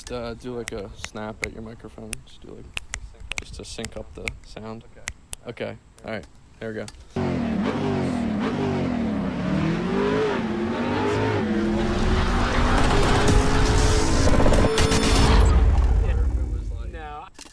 Just do like a snap at your microphone. Just to sync up the sound. Okay. All right. There we go.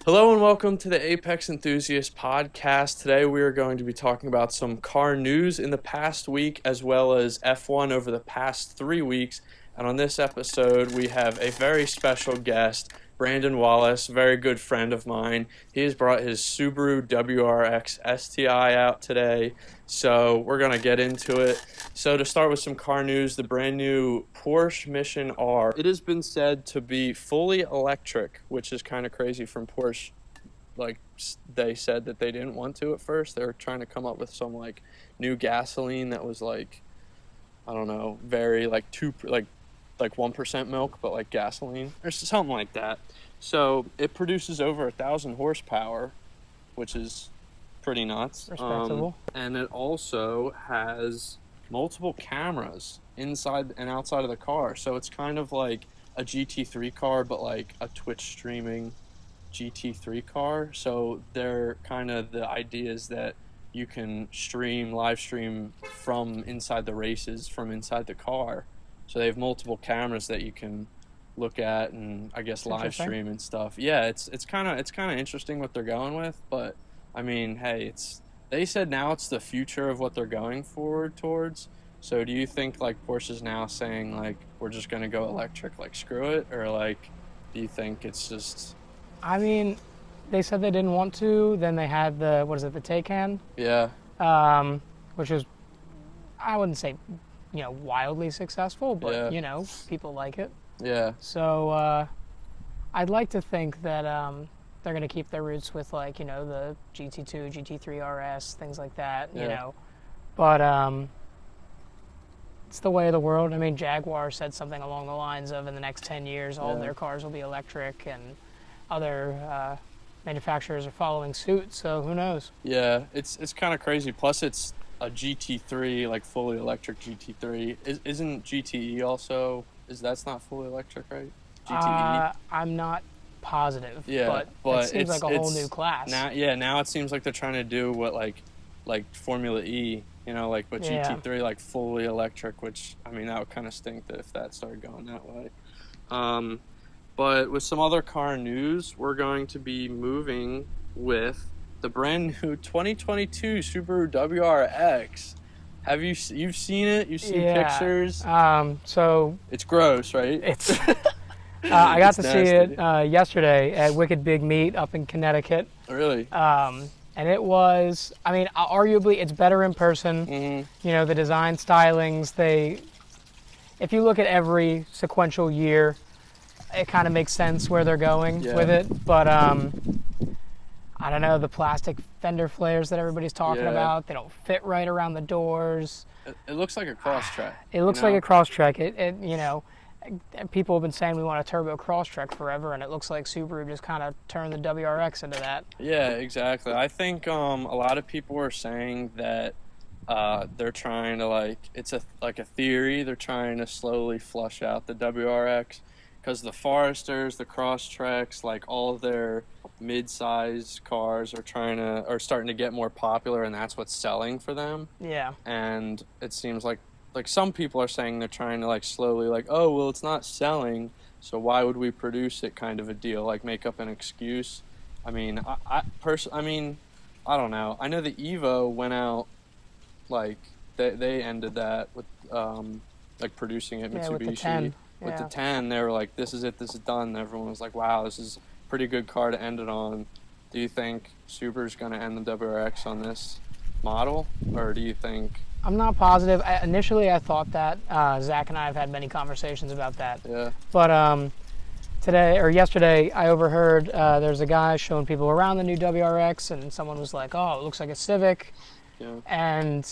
Hello and welcome to the Apex Enthusiast podcast. Today we are going to be talking about some car news in the past week as well as F1 over the past 3 weeks. And on this episode we have a very special guest, Brandon Wallace, a very good friend of mine. He has brought his Subaru WRX STI out today, so we're going to get into it. So to start with some car news, the brand new Porsche Mission R. It has been said to be fully electric, which is kind of crazy from Porsche. Like, they said that they didn't want to at first. They were trying to come up with some, like, new gasoline that was, like, I don't know, very, like 1% milk, but like gasoline or something like that. So it produces over 1,000 horsepower, which is pretty nuts. Respectable. And it also has multiple cameras inside and outside of the car. So it's kind of like a GT3 car, but like a Twitch streaming GT3 car. So they're kind of, the idea is that you can live stream from inside the races, from inside the car. So they have multiple cameras that you can look at and I guess live stream and stuff. Yeah, it's kind of interesting what they're going with, but I mean, hey, they said now it's the future of what they're going forward towards. So do you think like Porsche's now saying like we're just going to go electric, like screw it, or like do you think it's just? I mean, they said they didn't want to. Then they had the the Taycan. Yeah. Which was, I wouldn't say, wildly successful, but, yeah. People like it. Yeah. So I'd like to think that they're going to keep their roots with, like, the GT2, GT3 RS, things like that, yeah. But it's the way of the world. I mean, Jaguar said something along the lines of in the next 10 years, all of their cars will be electric, and other manufacturers are following suit, so who knows? Yeah, it's kind of crazy. Plus, it's a GT3, like fully electric GT3. Isn't GTE also? That's not fully electric, right? GTE. I'm not positive. Yeah, but it seems like a whole new class. Now it seems like they're trying to do what like Formula E, but GT3 like fully electric. Which I mean, that would kind of stink if that started going that way. But with some other car news, we're going to be moving with the brand new 2022 Subaru WRX. You've seen it? You've seen pictures? So it's gross, right? It's. I got to see it yesterday at Wicked Big Meat up in Connecticut. Really? And it was. I mean, arguably, it's better in person. Mm-hmm. The design stylings. If you look at every sequential year, it kind of makes sense where they're going with it. But I don't know, the plastic fender flares that everybody's talking about, they don't fit right around the doors. It looks like a Crosstrek. It looks like a Crosstrek. People have been saying we want a turbo Crosstrek forever, and it looks like Subaru just kind of turned the WRX into that. Yeah, exactly. I think a lot of people are saying that they're trying to, it's a theory, they're trying to slowly flush out the WRX. Because the Foresters, the Crosstreks, like all of their mid-size cars are starting to get more popular, and that's what's selling for them. Yeah. And it seems like some people are saying they're trying to slowly oh, well, it's not selling, so why would we produce it, kind of a deal, make up an excuse. I mean, I don't know. I know the Evo went out, they ended that with producing at Mitsubishi. With the 10. With the 10, they were like, this is it, this is done. And everyone was like, wow, this is a pretty good car to end it on. Do you think Subaru's going to end the WRX on this model? Or do you think... I'm not positive. Initially, I thought that. Zach and I have had many conversations about that. Yeah. But yesterday, I overheard there's a guy showing people around the new WRX, and someone was like, oh, it looks like a Civic. Yeah. And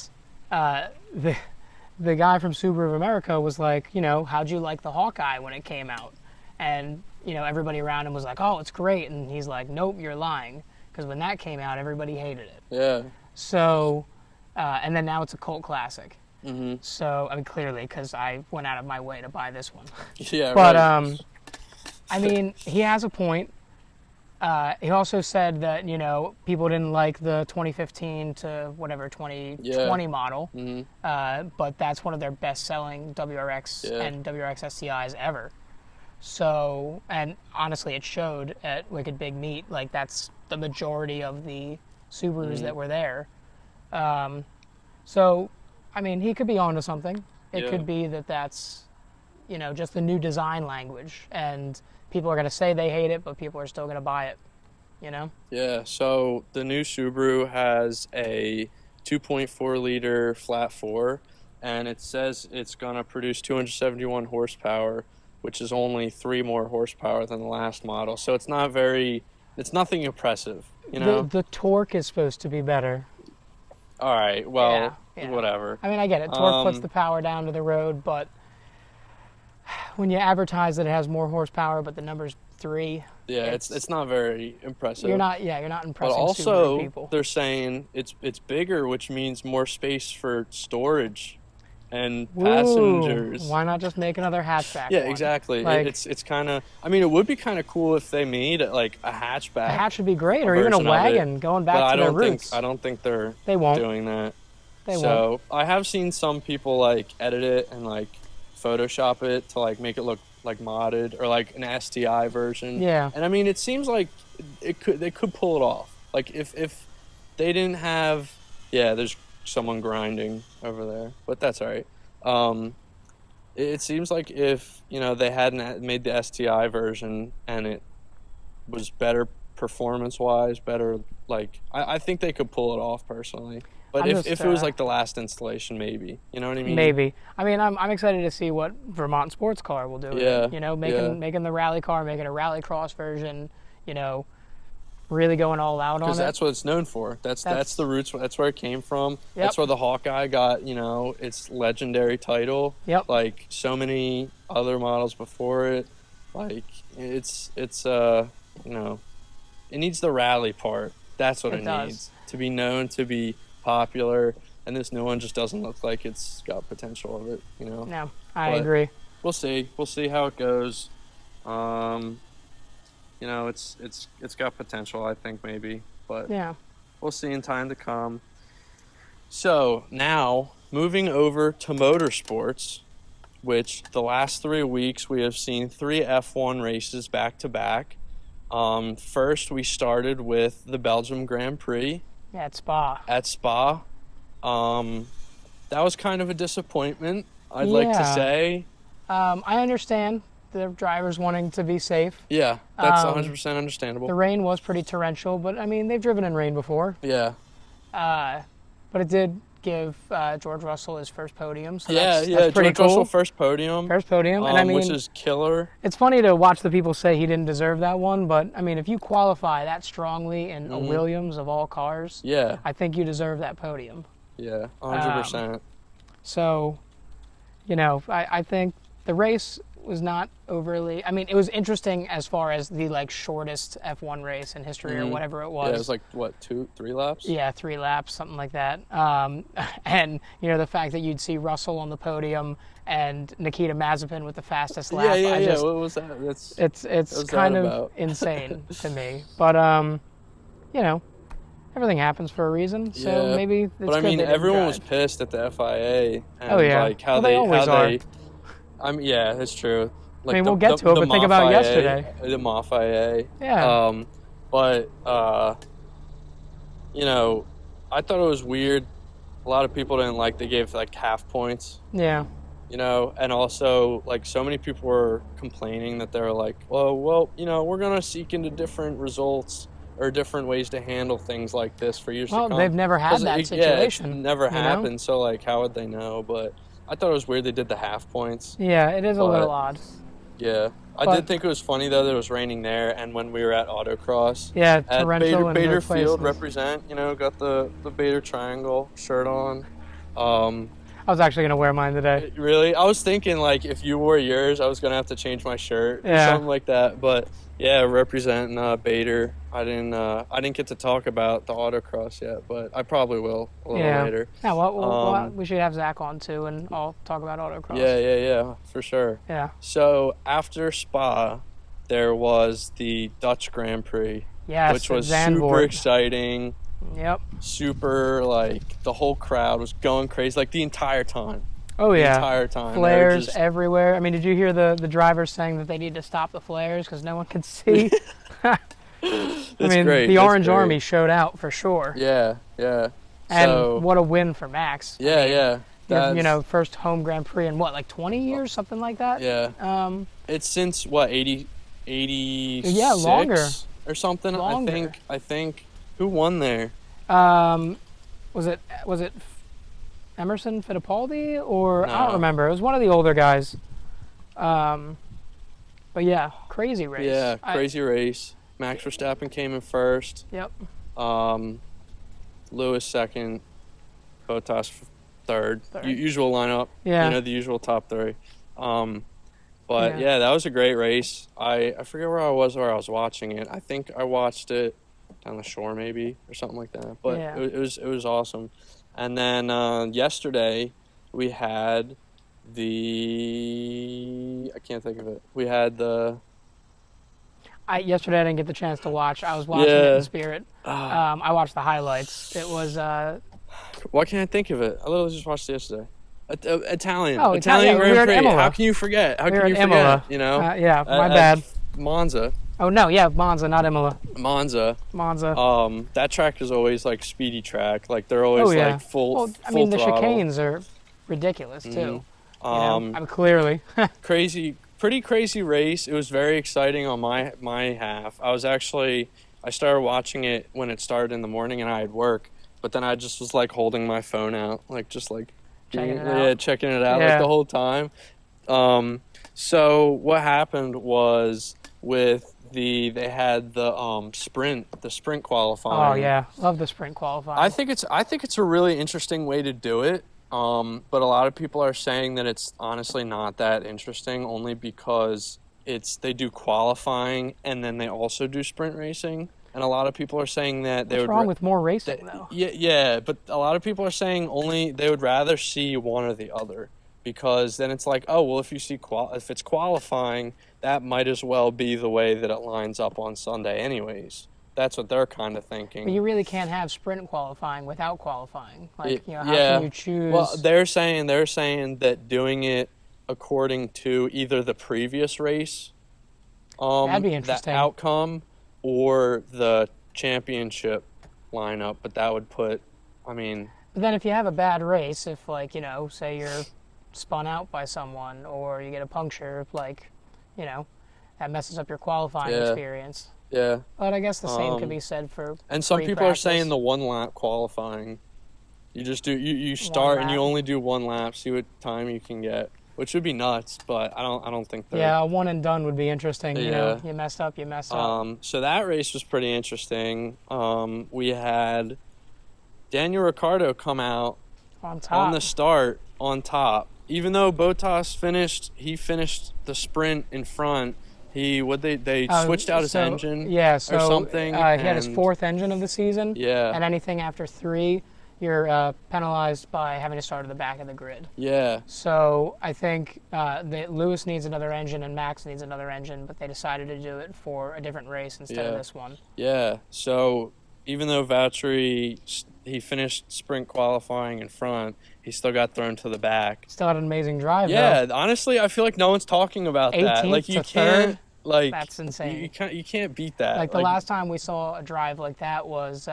the guy from Subaru of America was like, how'd you like the Hawkeye when it came out? And, everybody around him was like, oh, it's great. And he's like, nope, you're lying. Because when that came out, everybody hated it. Yeah. So, and then now it's a cult classic. Mm-hmm. So, I mean, clearly, because I went out of my way to buy this one. Yeah, but, right. I mean, he has a point. He also said that, people didn't like the 2015 to whatever 2020 model, but that's one of their best-selling WRX and WRX STIs ever. So, and honestly, it showed at Wicked Big Meat, like that's the majority of the Subarus that were there. So, I mean, he could be onto something. It could be that that's, just the new design language, and people are going to say they hate it, but people are still going to buy it, Yeah, so the new Subaru has a 2.4-liter flat four, and it says it's going to produce 271 horsepower, which is only 3 more horsepower than the last model. So it's nothing impressive, The torque is supposed to be better. All right, well, whatever. I mean, I get it. Torque puts the power down to the road, but when you advertise that it has more horsepower, but the number's 3. Yeah, it's not very impressive. You're not impressing but also, also, people. They're saying it's bigger, which means more space for storage and passengers. Why not just make another hatchback? Yeah, exactly. Like, it's kind of. I mean, it would be kind of cool if they made like a hatchback. A hatch would be great, or even a wagon, going back to their roots. I don't think they won't doing that. They won't. So I have seen some people like edit it and like Photoshop it to like make it look like modded or like an STI version. Yeah. And I mean, it seems like they could pull it off. Like if they didn't have, there's someone grinding over there, but that's all right. It seems like if they hadn't made the STI version and it was better performance-wise, better, like I think they could pull it off personally. But if it was like the last installation, maybe. You know what I mean? Maybe. I mean, I'm excited to see what Vermont Sports Car will do. Yeah. Making the rally car, making a rallycross version, really going all out on it. Because that's what it's known for. That's the roots. That's where it came from. Yep. That's where the Hawkeye got, its legendary title. Yep. Like so many other models before it. Like it needs the rally part. That's what it needs. To be known, to be popular, and this new one just doesn't look like it's got potential of it, No, I agree. We'll see how it goes. It's got potential, I think, maybe, but we'll see in time to come. So now moving over to motorsports, which the last 3 weeks we have seen 3 F1 races back to back. First we started with the Belgium Grand Prix. Yeah, at Spa. That was kind of a disappointment, I'd like to say. I understand the drivers wanting to be safe. Yeah, that's 100% understandable. The rain was pretty torrential, but I mean, they've driven in rain before. Yeah. But it did give George Russell his first podium. So that's pretty George cool. Russell first podium. And I mean, which is killer. It's funny to watch the people say he didn't deserve that one, but I mean, if you qualify that strongly in a Williams of all cars, I think you deserve that podium. Yeah, 100%. So, I think the race was not overly. I mean, it was interesting as far as the shortest F1 race in history or whatever it was. Yeah, it was like what, 2-3 laps? Yeah, 3 laps, something like that. And the fact that you'd see Russell on the podium and Nikita Mazepin with the fastest lap. Yeah. What was that? It's kind of insane to me. But everything happens for a reason. So maybe. It's but I mean, everyone was pissed at the FIA. And how they always are. Yeah, that's true. Like I mean, we'll get to it, but think about yesterday. The MAFIA. Yeah. But, I thought it was weird. A lot of people didn't like they gave half points. Yeah. And also so many people were complaining that they were like, well, we're going to seek into different results or different ways to handle things like this for years to come. Well, they've never had that situation. Yeah, it's never happened. So how would they know? But I thought it was weird they did the half points. Yeah, it is a little odd. Yeah. I did think it was funny, though, that it was raining there, and when we were at Autocross. Yeah, torrential Bader Field, represent, got the Bader Triangle shirt on. I was actually going to wear mine today. Really? I was thinking, if you wore yours, I was going to have to change my shirt or something like that. But, yeah, representing Bader. I didn't get to talk about the Autocross yet, but I probably will a little later. Yeah, well, we should have Zach on, too, and I'll talk about Autocross. Yeah, for sure. Yeah. So, after Spa, there was the Dutch Grand Prix, Yes, which was Zandvoort. super exciting. Yep. Super, like, the whole crowd was going crazy, like, the entire time. Oh, yeah. The entire time. Flares just everywhere. I mean, did you hear the drivers saying that they need to stop the flares because no one can see? Great. The Orange Army showed out for sure. Yeah, yeah. And so, what a win for Max. Yeah, yeah. First home Grand Prix in what, like 20 years, something like that? Yeah. It's since, what, 86? Yeah, longer. Or something, Longer. I think. Who won there? Was it Emerson Fittipaldi or No. I don't remember. It was one of the older guys. But yeah, crazy race. Yeah, crazy race. Max Verstappen came in first. Yep. Lewis second. Bottas third. Third. Usual lineup. Yeah. The usual top three. But yeah, that was a great race. I forget where I was watching it. I think I watched it down the shore maybe or something like that. But Yeah. it was awesome. And then yesterday we had I can't think of it. We had Yesterday I didn't get the chance to watch. I was watching it in spirit. I watched the highlights. It was why can't I think of it? I literally just watched it yesterday. Italian. Oh, Italian we were Grand at Prix. Imola. How can you forget? We were at Imola. You know? Yeah, my bad. Monza. Oh no, yeah, Monza, not Imola. Monza. That track is always like speedy track. Like they're always like full. Well, I full mean, the throttle. chicanes are ridiculous too. Mm-hmm. Clearly. Pretty crazy race. It was very exciting on my half. I started watching it when it started in the morning, and I had work. But then I just was like holding my phone out, like just like checking it out like the whole time. So what happened was they had the sprint qualifying. Oh yeah, love the sprint qualifying. I think it's a really interesting way to do it. But a lot of people are saying that it's honestly not that interesting, only because they do qualifying and then they also do sprint racing. And a lot of people are saying that What's wrong with more racing though? Yeah, but a lot of people are saying they would rather see one or the other, because then it's like, oh well, if it's qualifying, that might as well be the way that it lines up on Sunday anyways. That's what they're kind of thinking. But you really can't have sprint qualifying without qualifying. Like, how yeah. can you choose? Well, they're saying that doing it according to either the previous race, that'd be interesting. the outcome, or the championship lineup. But that would put, But then if you have a bad race, if say you're spun out by someone or you get a puncture, that messes up your qualifying experience. Yeah. But I guess the same could be said for And some people pre-practice. are saying the one lap qualifying. You just do you start and you only do one lap, see what time you can get, which would be nuts, but I don't think they're... Yeah, a one and done would be interesting. Yeah. You messed up, you messed up. So that race was pretty interesting. We had Daniel Ricciardo come out on top. On the start on top. Even though Bottas finished the sprint in front. They switched out his engine or something. He had his fourth engine of the season. Yeah. And anything after 3, you're penalized by having to start at the back of the grid. Yeah. So I think that Lewis needs another engine and Max needs another engine, but they decided to do it for a different race instead of this one. Yeah. So even though Valtteri, he finished sprint qualifying in front, he still got thrown to the back. Still had an amazing drive, Yeah, though. Honestly, I feel like no one's talking about that. Like, you can't... Like, that's insane. You can't beat that. Like, the last time we saw a drive like that was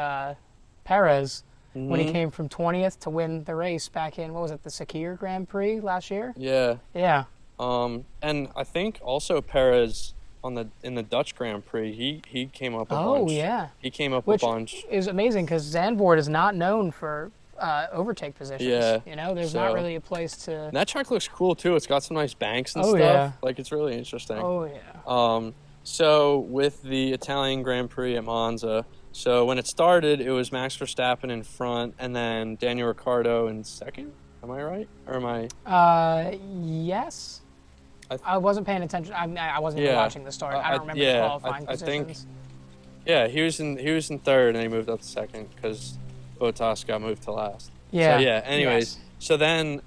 Perez when he came from 20th to win the race back in, what was it, the Sakir Grand Prix last year? Yeah. Yeah. And I think also Perez in the Dutch Grand Prix, he came up a bunch. Oh, yeah. He came up Which a bunch. Which is amazing because Zandvoort is not known for overtake positions. Yeah. There's not really a place to... And that track looks cool, too. It's got some nice banks and stuff. Yeah. Like, it's really interesting. Oh, yeah. So, with the Italian Grand Prix at Monza, so when it started, it was Max Verstappen in front, and then Daniel Ricciardo in second? Am I right? Or am I... Yes. I wasn't paying attention. I wasn't even watching the start. I don't remember the qualifying positions. He was in third, and he moved up to second, because Bottas got moved to last. Yeah. So, yeah, anyways. Yes. So then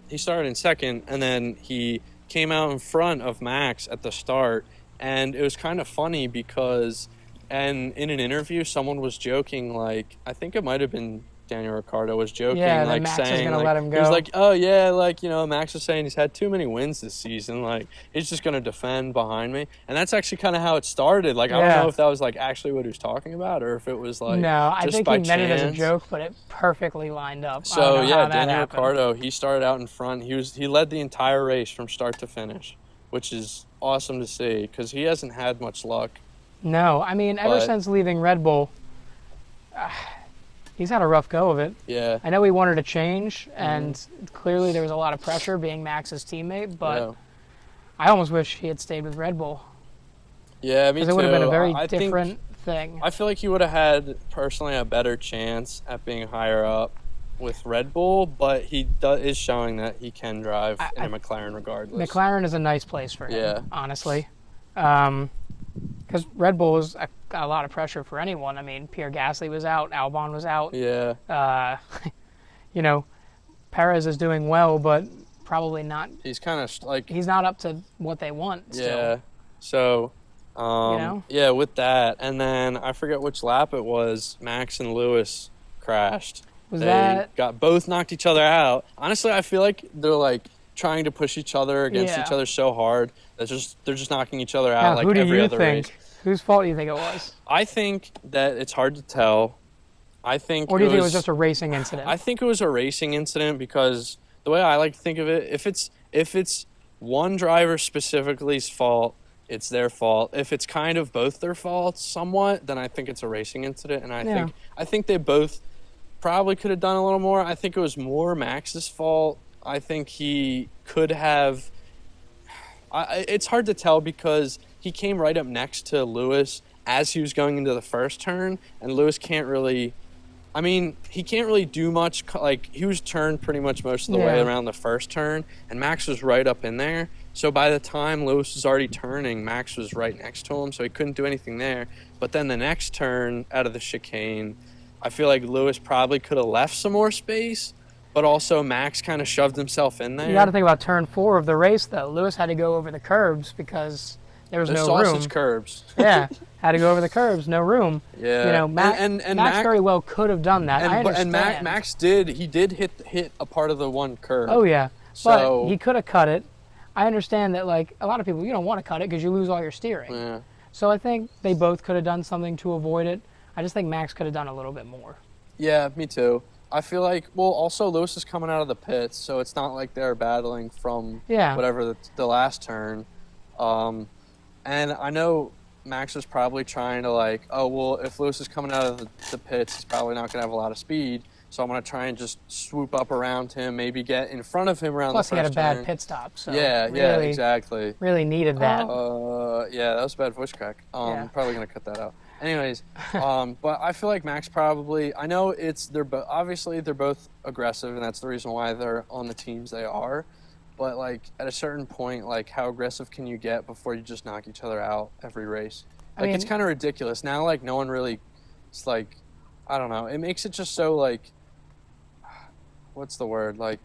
he started in second, and then he came out in front of Max at the start, And it was kind of funny because, and in an interview, someone was joking, like, I think it might have been Daniel Ricciardo was joking, like Max saying, is gonna like, let him go. he was like, oh yeah, like, you know, Max was saying he's had too many wins this season, like he's just gonna defend behind me, and that's actually kind of how it started. Like, I don't know if that was like actually what he was talking about, or if it was like I think he meant it as a chance. joke, but it perfectly lined up. So yeah, Daniel Ricciardo, he started out in front. He led the entire race from start to finish, which is awesome to see because he hasn't had much luck. No, I mean, ever since leaving Red Bull, he's had a rough go of it. Yeah. I know he wanted to change, and clearly there was a lot of pressure being Max's teammate, but I almost wish he had stayed with Red Bull. Yeah, me too. Because it would have been a very different thing. I feel like he would have had, personally, a better chance at being higher up with Red Bull, but he is showing that he can drive in a McLaren regardless. McLaren is a nice place for him, honestly. Because Red Bull is a lot of pressure for anyone. I mean, Pierre Gasly was out, Albon was out. Yeah. You know, Perez is doing well, but probably not. He's kind of like... He's not up to what they want still. Yeah. So, yeah, with that. And then I forget which lap it was, Max and Lewis crashed. They both knocked each other out. Honestly, I feel like they're like trying to push each other against each other so hard that they're just knocking each other out like every other race. Whose fault do you think it was? I think that it's hard to tell. Or do you think it was just a racing incident? I think it was a racing incident because the way I like to think of it, if it's one driver specifically's fault, it's their fault. If it's kind of both their faults somewhat, then I think it's a racing incident. And I think they both probably could have done a little more. I think it was more Max's fault. I think he could have... it's hard to tell because he came right up next to Lewis as he was going into the first turn, and Lewis can't really... I mean, he can't really do much. Like, he was turned pretty much most of the way around the first turn, and Max was right up in there. So by the time Lewis was already turning, Max was right next to him, so he couldn't do anything there. But then the next turn out of the chicane, I feel like Lewis probably could have left some more space, but also Max kind of shoved himself in there. You got to think about turn 4 of the race, though. Lewis had to go over the curbs because there was no room. Sausage curbs. Yeah, had to go over the curbs, no room. Yeah. You know, Max very well could have done that. I understand. And Max did hit a part of the one curb. Oh, yeah. So, but he could have cut it. I understand that, like, a lot of people, you don't want to cut it because you lose all your steering. Yeah. So I think they both could have done something to avoid it. I just think Max could have done a little bit more. Yeah, me too. I feel like, well, also Lewis is coming out of the pits, so it's not like they're battling from whatever the last turn. And I know Max was probably trying to like, oh, well, if Lewis is coming out of the pits, he's probably not going to have a lot of speed. So I'm going to try and just swoop up around him, maybe get in front of him around the first turn. Plus, he had a bad pit stop. So yeah, exactly. Really needed that. Yeah, that was a bad voice crack. Probably going to cut that out. Anyways, but I feel like Max probably, I know obviously they're both aggressive, and that's the reason why they're on the teams they are. But like at a certain point, like how aggressive can you get before you just knock each other out every race? Like, I mean, it's kind of ridiculous. Now, like, no one really, it's like, I don't know. It makes it just so like, what's the word? Like,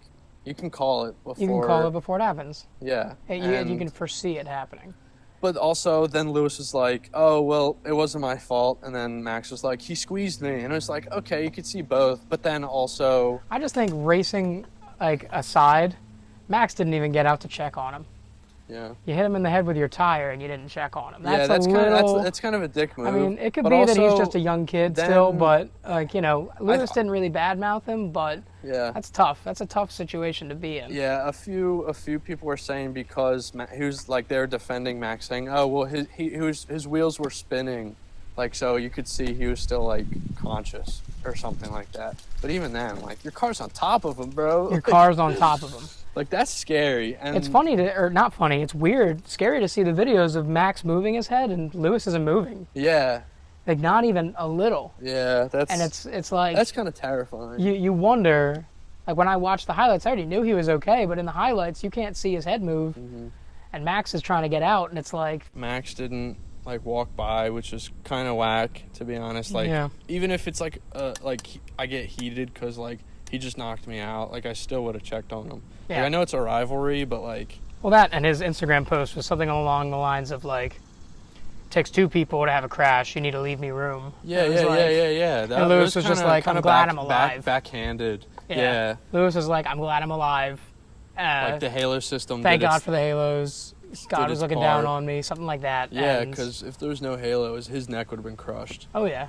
you can call it before. You can call it before it happens. Yeah. You can foresee it happening. But also, then Lewis was like, oh, well, it wasn't my fault. And then Max was like, he squeezed me. And it was like, okay, you could see both. But then also... I just think racing, like, aside, Max didn't even get out to check on him. Yeah. You hit him in the head with your tire and you didn't check on him. That's kind of a dick move. I mean, it could be that he's just a young kid still, but, like, you know, Lewis didn't really badmouth him, but that's tough. That's a tough situation to be in. Yeah, a few people were saying because he was, like, they were defending Max, saying, oh, well, his wheels were spinning. Like, so you could see he was still, like, conscious or something like that. But even then, like, your car's on top of him, bro. Your car's on top of him. Like, that's scary. And it's funny or not funny, it's weird, scary to see the videos of Max moving his head and Lewis isn't moving. Yeah. Like, not even a little. Yeah, and it's like... That's kind of terrifying. You wonder, like, when I watched the highlights, I already knew he was okay, but in the highlights, you can't see his head move. Mm-hmm. And Max is trying to get out, and it's like... Max didn't, like, walk by, which is kind of whack, to be honest. Like, even if it's, like, I get heated because, like, he just knocked me out, like, I still would have checked on him. Yeah. Like, I know it's a rivalry, but, like... Well, that and his Instagram post was something along the lines of, like, takes two people to have a crash. You need to leave me room. Yeah. And Lewis was just like, I'm glad I'm alive. Backhanded. Yeah. Lewis was like, I'm glad I'm alive. Like the Halo system. Thank God for the Halos. God was looking down on me, something like that. Yeah, because if there was no Halos, his neck would have been crushed. Oh yeah.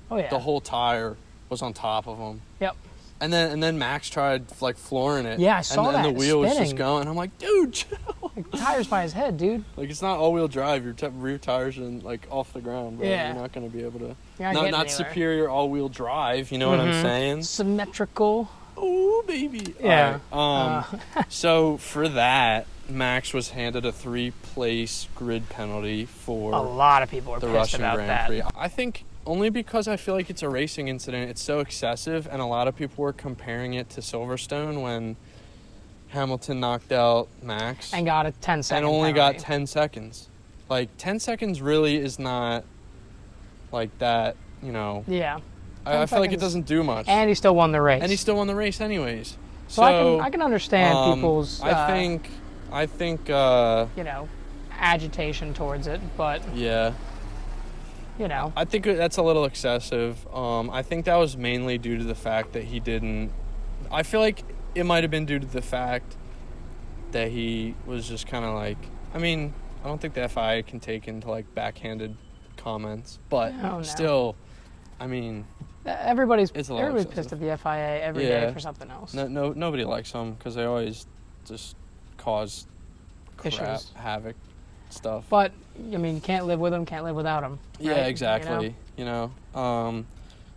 The whole tire was on top of him. Yep. And then Max tried like flooring it. Yeah, I saw that. And the wheel was just going. I'm like, dude, chill. Like, the tire's by his head, dude. Like, it's not all-wheel drive. Your rear tires are like off the ground, bro. Yeah. You're not going to be able to. Not superior all-wheel drive. You know what I'm saying? Symmetrical. Oh, baby. Yeah. So for that, Max was handed a 3-place grid penalty for a lot of people are the pissed Russian about Grand that. Prix. I think only because I feel like it's a racing incident. It's so excessive, and a lot of people were comparing it to Silverstone when Hamilton knocked out Max and got a 10-second and only penalty. got 10 seconds. Like 10 seconds really is not like that. Yeah. I feel like it doesn't do much. And he still won the race. Anyways. So I can understand people's. I think. Agitation towards it, but. Yeah. I think that's a little excessive. I think that was mainly due to the fact that he didn't. I feel like it might have been due to the fact that he was just kind of like. I mean, I don't think the FIA can take into like backhanded comments, but still, I mean. Everybody's pissed at the FIA every day for something else. Nobody likes them because they always just cause crap, issues, havoc, stuff. But I mean, you can't live with them, can't live without them. Right? Yeah, exactly.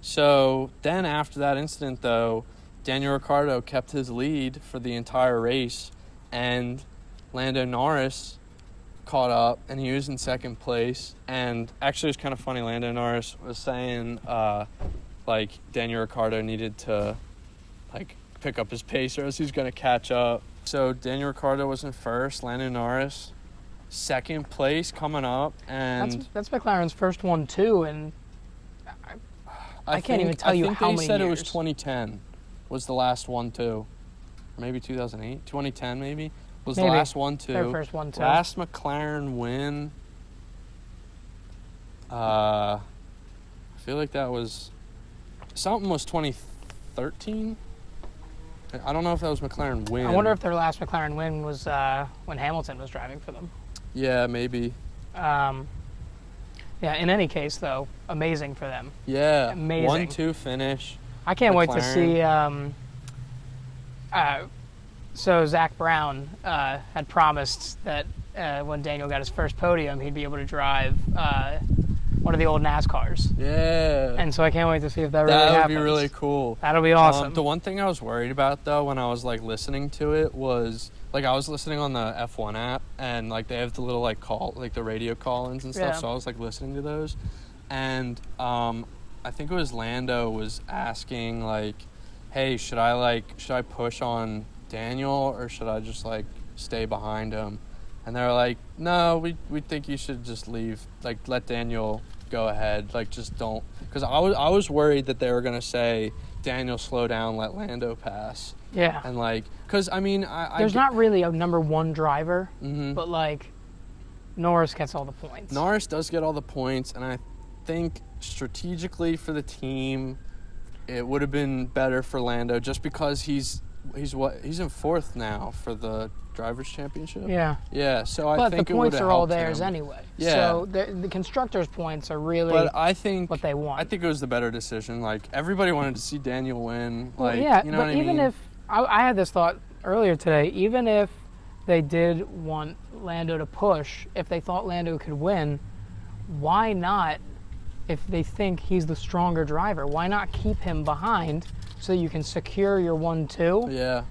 So then after that incident, though, Daniel Ricciardo kept his lead for the entire race, and Lando Norris caught up, and he was in second place. And actually, it's kind of funny. Lando Norris was saying. Like, Daniel Ricciardo needed to, like, pick up his pace or else he's going to catch up. So, Daniel Ricciardo was in first, Lando Norris, second place coming up, and... That's McLaren's first one, too, and I can't even tell you how many years. I think they said it was 2010 was the last one, too. Or maybe 2008? 2010, maybe? Was the last one, too. Their first one, too. Last McLaren win, I feel like that was... Something was 2013. I don't know if that was McLaren win. I wonder if their last McLaren win was when Hamilton was driving for them. Yeah, maybe. Yeah, in any case, though, amazing for them. Yeah, amazing. 1-2 finish. I can't McLaren. wait to see. So Zach Brown had promised that when Daniel got his first podium, he'd be able to drive one of the old NASCARs. Yeah. And so I can't wait to see if that really happens. That would be really cool. That'll be awesome. The one thing I was worried about, though, when I was, like, listening to it was, like, I was listening on the F1 app, and, like, they have the little, like, the radio call-ins and stuff, so I was, like, listening to those. And I think it was Lando was asking, like, hey, should I push on Daniel, or should I just, like, stay behind him? And they're like, no, we think you should just leave, like, let Daniel go ahead, like, just don't, because I was worried that they were gonna say, Daniel, slow down, let Lando pass. Yeah. And like, because I mean, there's not really a number one driver, mm-hmm. but like, Norris gets all the points. Norris does get all the points, and I think strategically for the team, it would have been better for Lando just because he's in fourth now for the Drivers' Championship. Yeah. Yeah, so but I think the it would have points are all helped theirs him. anyway. Yeah. So the constructors' points are really what they want. I think it was the better decision. Like, everybody wanted to see Daniel win. Like, well, yeah, you know but what I even mean? if I had this thought earlier today, even if they did want Lando to push, if they thought Lando could win, why not? If they think he's the stronger driver, why not keep him behind so you can secure your 1-2? Yeah.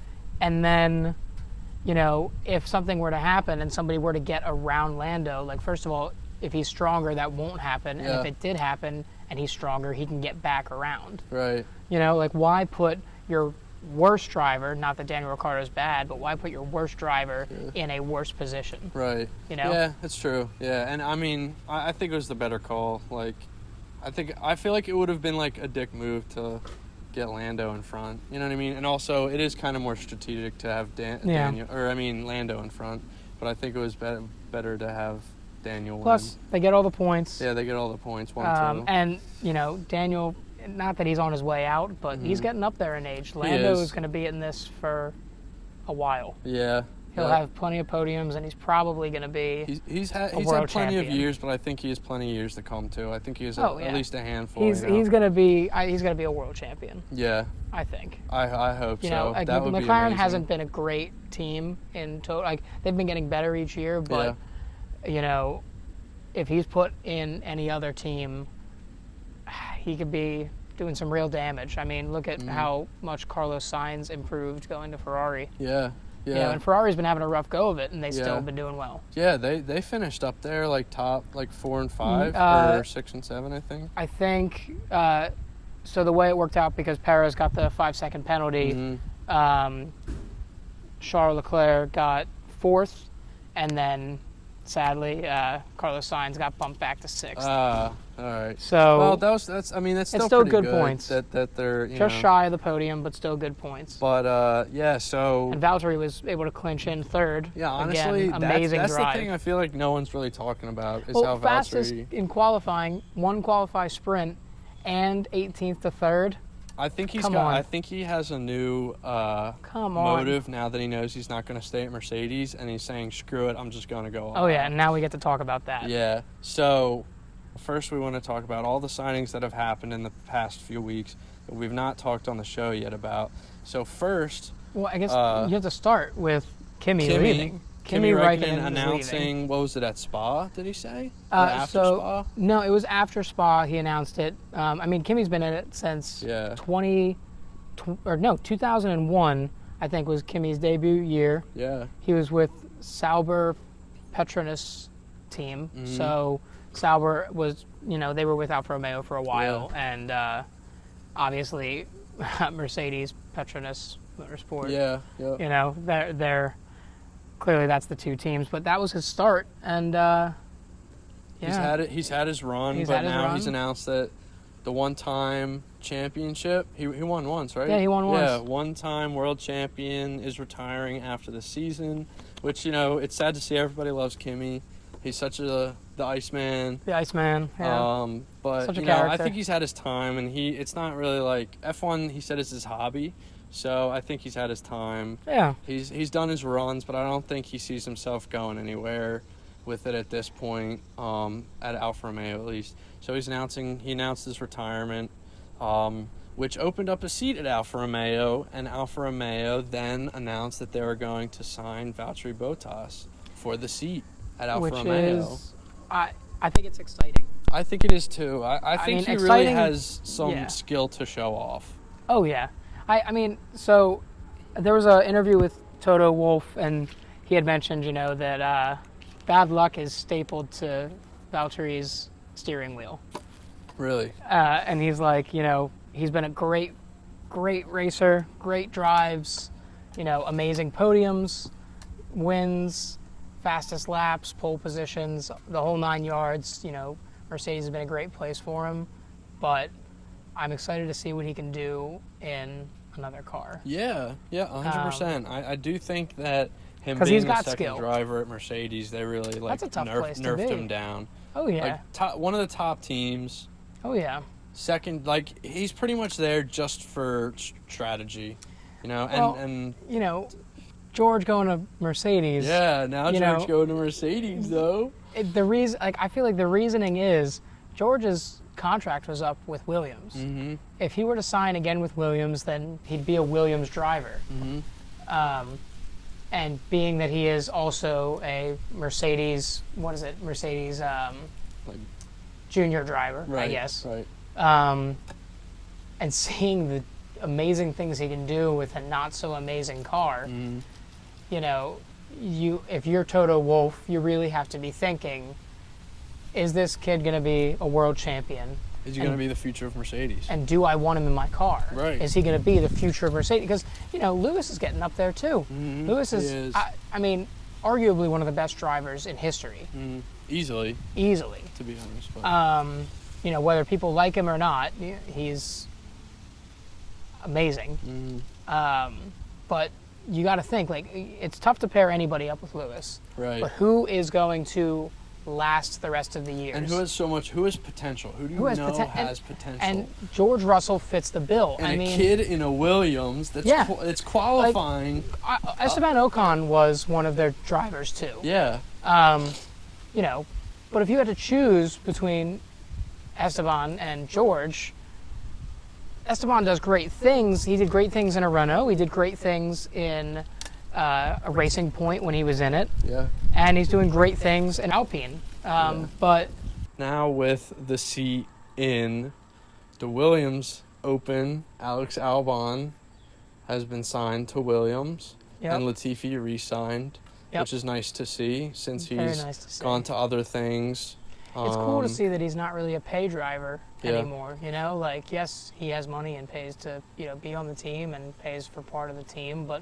And then, if something were to happen and somebody were to get around Lando, like, first of all, if he's stronger, that won't happen. Yeah. And if it did happen and he's stronger, he can get back around. Right. Like, why put your worst driver, not that Daniel Ricciardo's bad, but why put your worst driver in a worse position? Right. Yeah, that's true. Yeah, and I mean, I think it was the better call. Like, I feel like it would have been like a dick move to get Lando in front. You know what I mean? And also, it is kind of more strategic to have Lando in front. But I think it was better to have Daniel Plus, they get all the points. Yeah, they get all the points, 1, 2. And, Daniel, not that he's on his way out, but he's getting up there in age. Lando is going to be in this for a while. Yeah. He'll have plenty of podiums, and he's probably going to be He's had world plenty champion. of years, but I think he has plenty of years to come too. I think he has at least a handful. He's going to be a world champion. Yeah. I think. I hope so. Like, that would be McLaren amazing. hasn't been a great team in total. Like, they've been getting better each year, but if he's put in any other team, he could be doing some real damage. I mean, look at how much Carlos Sainz improved going to Ferrari. Yeah. Yeah. And Ferrari's been having a rough go of it, and they still been doing well. Yeah, they finished up there like top 4 and 5 or 6 and 7, I think. I think so. The way it worked out, because Perez got the 5-second penalty, Charles Leclerc got 4th, and then sadly Carlos Sainz got bumped back to 6th. All right. So well, that's still good pretty points. That they're just shy of the podium, but still good points. But so and Valtteri was able to clinch in 3rd. Yeah, honestly, again, amazing that's drive. the thing I feel like no one's really talking about is how fastest Valtteri in qualifying, one qualify sprint, and 18th to 3rd. I think I think he has a new motive now that he knows he's not going to stay at Mercedes, and he's saying, "Screw it, I'm just going to go." Oh yeah, and now we get to talk about that. Yeah. So first, we want to talk about all the signings that have happened in the past few weeks that we've not talked on the show yet about. So first, well, I guess you have to start with Kimi leaving. Kimi Raikkonen announcing, what was it, at Spa, did he say? After Spa? No, it was after Spa he announced it. I mean, Kimi's been in it since 2001, I think, was Kimi's debut year. Yeah. He was with Sauber Petronas team. So Sauber was, they were with Alfa Romeo for a while. Yeah. And obviously Mercedes, Petronas, Motorsport. Yeah. They're clearly that's the two teams, but that was his start, and he's had his run, he's announced that the one-time championship, he won once, right? Yeah, he won once. Yeah, one-time world champion is retiring after the season, which it's sad to see. Everybody loves Kimi. He's such the Iceman. The Iceman. Yeah. But such a character. I think he's had his time, and it's not really like F1. He said it's his hobby. So I think he's had his time. Yeah. He's done his runs, but I don't think he sees himself going anywhere with it at this point, at Alfa Romeo at least. So he announced his retirement, which opened up a seat at Alfa Romeo, and Alfa Romeo then announced that they were going to sign Valtteri Bottas for the seat at Alfa Romeo. I think it's exciting. I think it is too. I think he really has some skill to show off. Oh, yeah. I mean, so there was an interview with Toto Wolff, and he had mentioned, that bad luck is stapled to Valtteri's steering wheel. Really? And he's like, he's been a great racer, great drives, amazing podiums, wins, fastest laps, pole positions, the whole 9 yards. Mercedes has been a great place for him, but I'm excited to see what he can do in another car. Yeah, 100%. I do think that him being the second driver at Mercedes, they really nerfed him down. Oh yeah, one of the top teams. Oh yeah. Second, he's pretty much there just for strategy, George going to Mercedes. Yeah, now George going to Mercedes though. The reason, I feel like the reasoning is George's contract was up with Williams. Mm-hmm. If he were to sign again with Williams, then he'd be a Williams driver. Mm-hmm. And being that he is also a Mercedes, Mercedes junior driver, right, I guess. Right. And seeing the amazing things he can do with a not so amazing car, if you're Toto Wolff, you really have to be thinking, is this kid going to be a world champion? Is he going to be the future of Mercedes? And do I want him in my car? Right. Is he going to be the future of Mercedes? Because, Lewis is getting up there too. Mm-hmm. Lewis is, I mean, arguably one of the best drivers in history. Mm-hmm. Easily. To be honest. But. Whether people like him or not, he's amazing. Mm-hmm. But you got to think, it's tough to pair anybody up with Lewis. Right. But who is going to last the rest of the years. And who has potential? Who do you know has potential? And George Russell fits the bill. And a kid in a Williams it's qualifying. Esteban Ocon was one of their drivers too. Yeah. But if you had to choose between Esteban and George, Esteban does great things. He did great things in a Renault. He did great things in a Racing Point when he was in it. Yeah. And he's doing great things in Alpine. But now with the seat in the Williams Open, Alex Albon has been signed to Williams, and Latifi re-signed, which is nice to see since he's gone to other things. It's cool to see that he's not really a pay driver anymore. Yes, he has money and pays to be on the team and pays for part of the team, but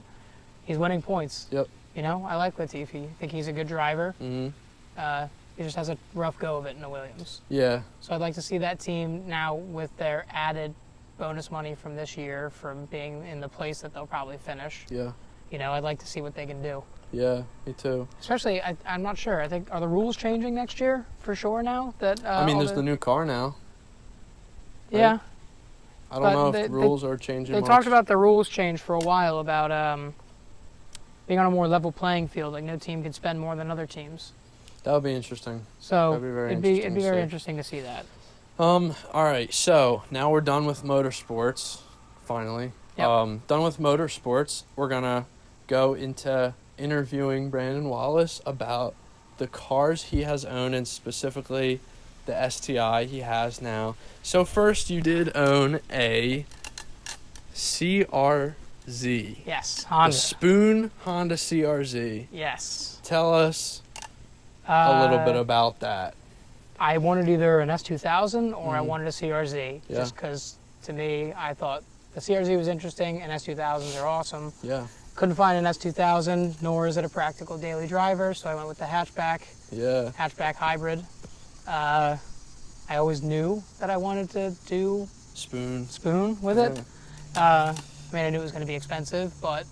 he's winning points. Yep. I like Latifi. I think he's a good driver. Mm-hmm. He just has a rough go of it in the Williams. Yeah. So I'd like to see that team now with their added bonus money from this year from being in the place that they'll probably finish. Yeah. I'd like to see what they can do. Yeah, me too. Especially, I'm not sure. I think, are the rules changing next year for sure now? There's the new car now. Right? Yeah. I don't know if the rules are changing much. They talked about the rules change for a while about being on a more level playing field. Like no team could spend more than other teams. That would be interesting. So it'd be very interesting to see that. All right, so now we're done with motorsports, finally. Yep. Done with motorsports. We're going to go into interviewing Brandon Wallace about the cars he has owned, and specifically the STI he has now. So first, you did own a CRZ. Yes, Honda. The Spoon Honda CRZ. Yes. Tell us a little bit about that. I wanted either an S2000 or I wanted a CRZ, just because to me, I thought the CRZ was interesting and S2000s are awesome. Yeah. Couldn't find an S2000, nor is it a practical daily driver, so I went with the hatchback. Yeah. Hatchback hybrid. I always knew that I wanted to do Spoon with it. I knew it was going to be expensive, but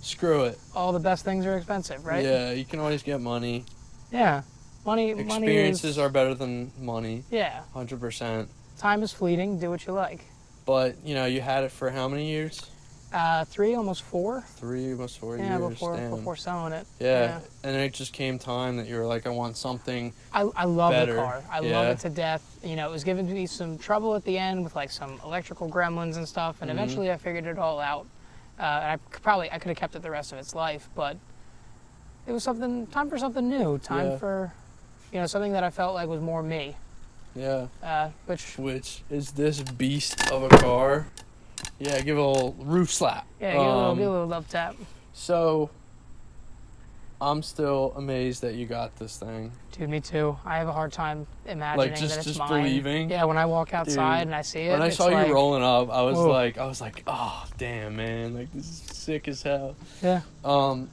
screw it. All the best things are expensive, right? Yeah, you can always get money. Yeah. Experiences are better than money. Yeah. 100%. Time is fleeting. Do what you like. But, you had it for how many years? 3, almost 4. 3, almost 4 years. Yeah, before selling it. Yeah. And it just came time that you were like, I want something I love better. The car. I love it to death. It was giving me some trouble at the end with some electrical gremlins and stuff, and eventually I figured it all out. I could have kept it the rest of its life, but it was time for something new. Time for, something that I felt like was more me. Yeah. Which is this beast of a car. Yeah, give it a little roof slap. Yeah, give a little love tap. So, I'm still amazed that you got this thing. Dude, me too. I have a hard time imagining that it's just mine. believing. Yeah, when I walk outside and I see it. When I saw you rolling up, I was like, oh, damn, man. This is sick as hell. Yeah.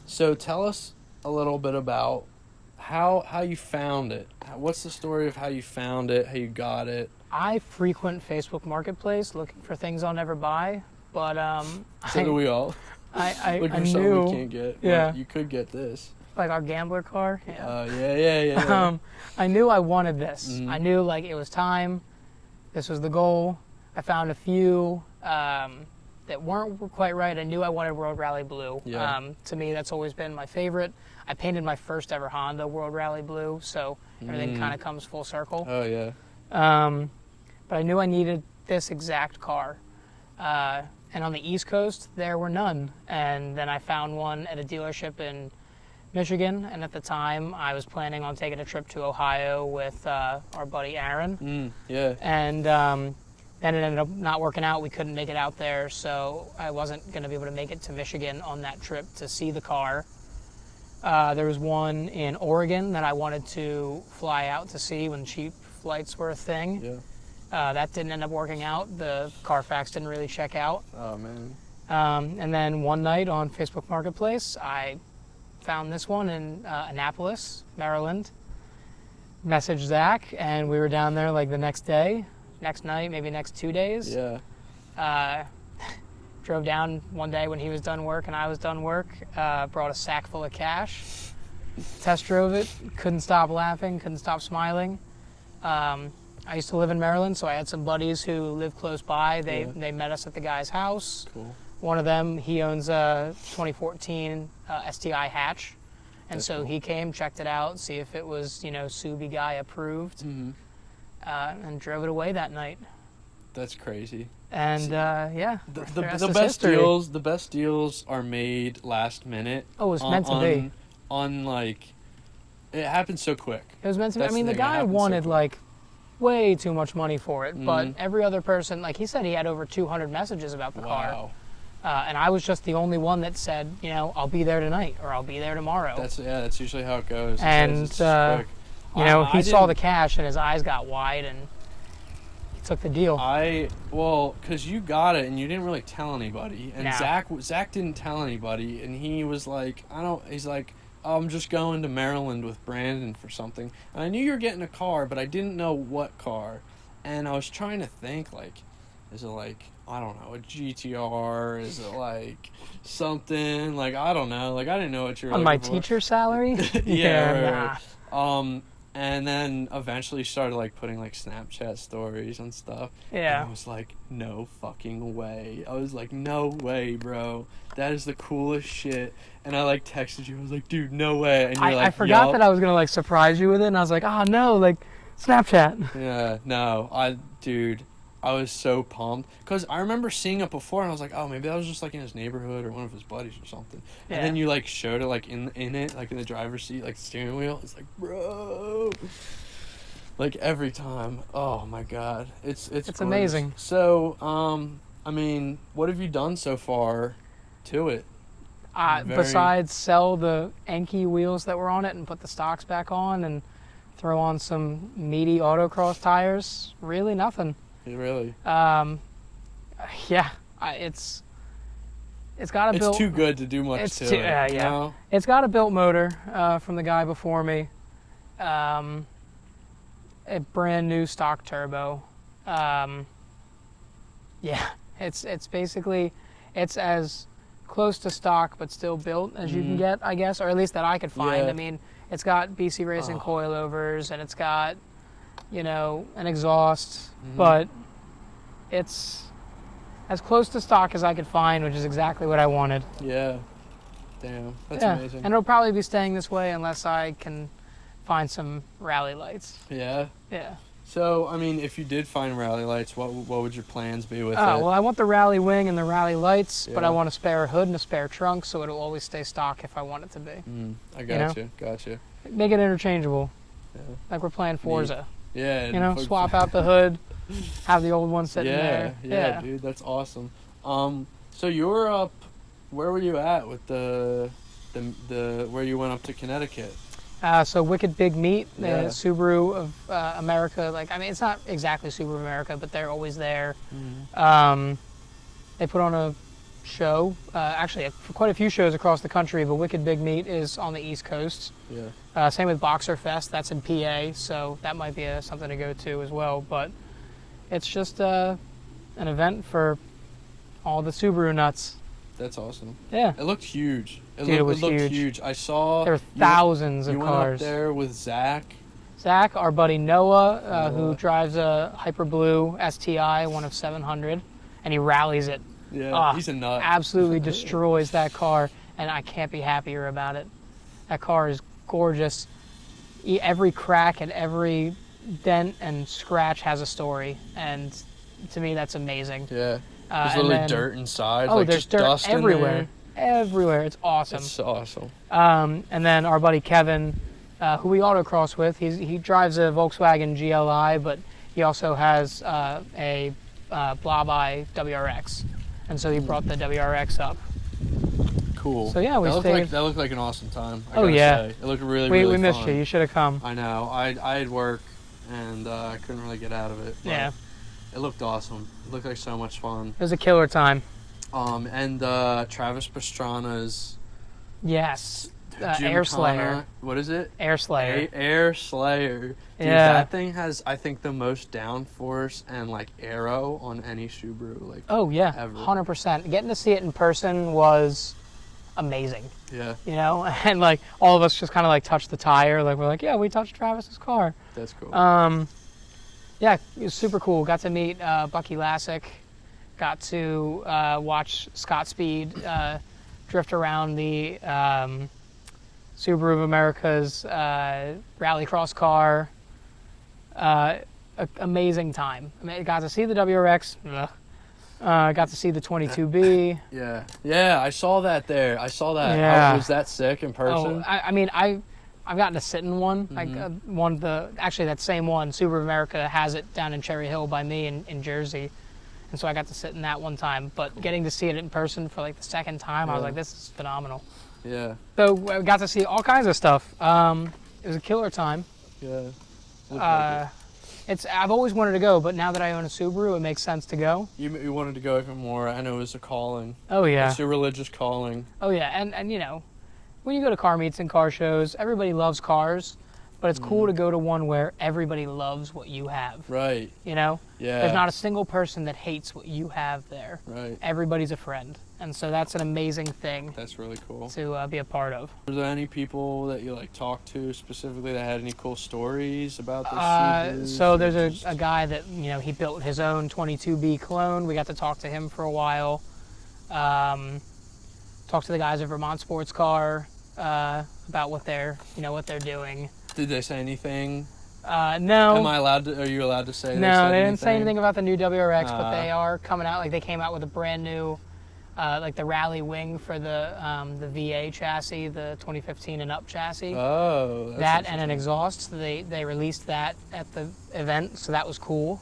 So tell us a little bit about how you found it. What's the story of how you found it, how you got it? I frequent Facebook Marketplace looking for things I'll never buy, but so do we all. I looking for knew, something we can't get. Yeah. Well, you could get this. Like our gambler car. Yeah. Yeah. I knew I wanted this. I knew it was time. This was the goal. I found a few that weren't quite right. I knew I wanted World Rally Blue. Yeah. To me, that's always been my favorite. I painted my first ever Honda World Rally Blue, so everything kind of comes full circle. Oh, yeah. But I knew I needed this exact car. And on the East Coast, there were none. And then I found one at a dealership in Michigan, and at the time, I was planning on taking a trip to Ohio with our buddy Aaron. Yeah. And then it ended up not working out. We couldn't make it out there, so I wasn't going to be able to make it to Michigan on that trip to see the car. There was one in Oregon that I wanted to fly out to see when cheap flights were a thing. Yeah. That didn't end up working out. The Carfax didn't really check out. Oh, man. And then one night on Facebook Marketplace, I found this one in Annapolis, Maryland. Messaged Zach, and we were down there the next night, maybe next 2 days. Yeah. Drove down one day when he was done work and I was done work. Brought a sack full of cash. Test drove it, couldn't stop laughing, couldn't stop smiling. I used to live in Maryland, so I had some buddies who lived close by. They met us at the guy's house. Cool. One of them, he owns a 2014 STI hatch. And That's so cool. he came, checked it out, see if it was, Subi guy approved, and drove it away that night. That's crazy. And yeah, The best deals are made last minute. Oh, it's meant to be. On like, it happened so quick. It was meant to be. I That's mean, the the thing, it guy happened so wanted quick. like way too much money for it, but Mhm. every other person, like he said, he had over 200 messages about the car. Wow. And I was just the only one that said, I'll be there tonight or I'll be there tomorrow. That's usually how it goes. And, It's quick. he saw the cash and his eyes got wide and he took the deal. Because you got it and you didn't really tell anybody, and No. Zach didn't tell anybody, and he was like, he's like, I'm just going to Maryland with Brandon for something, and I knew you were getting a car, but I didn't know what car, and I was trying to think, like, is it like, I don't know, a GTR? Is it like something like, I don't know, like I didn't know what you were On my looking for. teacher salary? Yeah, right. And then eventually started like putting like Snapchat stories and stuff. Yeah. And I was like, no fucking way. I was like, no way, bro. That is the coolest shit. And I like texted you. I was like, dude, no way. And you're like, I forgot yup. that I was gonna like surprise you with it, and I was like, oh no, like Snapchat. Yeah, no, I was so pumped because I remember seeing it before and I was like, oh, maybe that was just like in his neighborhood or one of his buddies or something. Yeah. And then you like showed it like in it, like in the driver's seat, like the steering wheel. It's like, bro, like every time. Oh my god, it's gorgeous. amazing. So, I mean, what have you done so far to it? Besides sell the Enki wheels that were on it and put the stocks back on and throw on some meaty autocross tires, really nothing. Really? Yeah, it's got a built. It's too good to do much It's to too, it. yeah. You know? It's got a built motor from the guy before me. A brand new stock turbo. Yeah, it's basically it's as close to stock but still built as you can get, I guess, or at least that I could find. Yeah. I mean, it's got BC Racing coilovers and it's got an exhaust, but it's as close to stock as I could find, which is exactly what I wanted. Yeah. Damn, that's Yeah, amazing. and it'll probably be staying this way unless I can find some rally lights. Yeah. Yeah. So, I mean, if you did find rally lights, what would your plans be with it? Well, I want the rally wing and the rally lights, but Yeah. I want a spare hood and a spare trunk, so it'll always stay stock if I want it to be. I gotcha. Make it interchangeable, Yeah. like we're playing Forza. Yeah. Swap out the hood, have the old one sitting there. Yeah, dude, that's awesome. So you were up. Where were you at with the where you went up to Connecticut? So Wicked Big Meat, the Yeah. Subaru of America. It's not exactly Subaru America, but they're always there. They put on a show, actually quite a few shows across the country, but Wicked Big Meat is on the East Coast. Yeah. Same with Boxer Fest, that's in PA, so that might be something to go to as well. But it's just an event for all the Subaru nuts. That's awesome. Yeah. It looked huge. It was looked huge. I saw. There were thousands of you cars. went up there with Zach. Zach, our buddy Noah, who drives a Hyper Blue STI, one of 700, and he rallies it. Yeah, he's a nut. Absolutely destroys that car, and I can't be happier about it. That car is gorgeous. Every crack and every dent and scratch has a story, and to me, that's amazing. Yeah. There's literally dirt inside. Like there's just dirt dust everywhere. in Everywhere. It's awesome. It's awesome. And then our buddy Kevin, who we autocross with, he drives a Volkswagen GLI, but he also has a Blobeye WRX, and so he brought the WRX up. Cool. So yeah, that looked like an awesome time. I Oh gotta yeah, say. It looked really we missed fun. you. You should have come. I know. I had work, and I couldn't really get out of it. But Yeah. It looked awesome. It looked like so much fun. It was a killer time. And Travis Pastrana's Yes. Gymkhana- Air Slayer. What is it? Air Slayer. Air Slayer. Dude, Yeah. that thing has, I think, the most downforce and like aero on any Subaru. Like, Oh yeah, ever. 100%. Getting to see it in person was amazing. Yeah. You know, and like all of us just kind of like touched the tire. Like we're like, yeah, we touched Travis's car. That's cool. Yeah, it was super cool. Got to meet Bucky Lasek. Got to watch Scott Speed drift around the Subaru of America's rallycross car. Amazing time. I mean, I got to see the WRX. Got to see the 22B. Yeah, I saw that there. I saw that. Yeah. Was that sick in person? Oh, I've gotten to sit in one. Actually that same one, Subaru of America has it down in Cherry Hill by me in Jersey. And so I got to sit in that one time. But getting to see it in person for like the second time, I was like, this is phenomenal. Yeah. So I got to see all kinds of stuff. It was a killer time. Yeah. I've always wanted to go, but now that I own a Subaru, it makes sense to go. You wanted to go even more. I know it was a calling. Oh yeah. It's a religious calling. Oh yeah, and you know, when you go to car meets and car shows, everybody loves cars, but it's cool to go to one where everybody loves what you have. Right. You know? Yeah. There's not a single person that hates what you have there. Right. Everybody's a friend. And so that's an amazing thing. That's really cool. To be a part of. Were there any people that you like talked to specifically that had any cool stories about the Subarus? So there's a guy that, you know, he built his own 22B clone. We got to talk to him for a while. Talked to the guys at Vermont Sports Car about what they're doing. Did they say anything? No. Are you allowed to say? No, they didn't say anything about the new WRX, but they are coming out. Like they came out with a brand new, like the rally wing for the VA chassis, the 2015 and up chassis. Oh. That's that and an exhaust. So they released that at the event, so that was cool.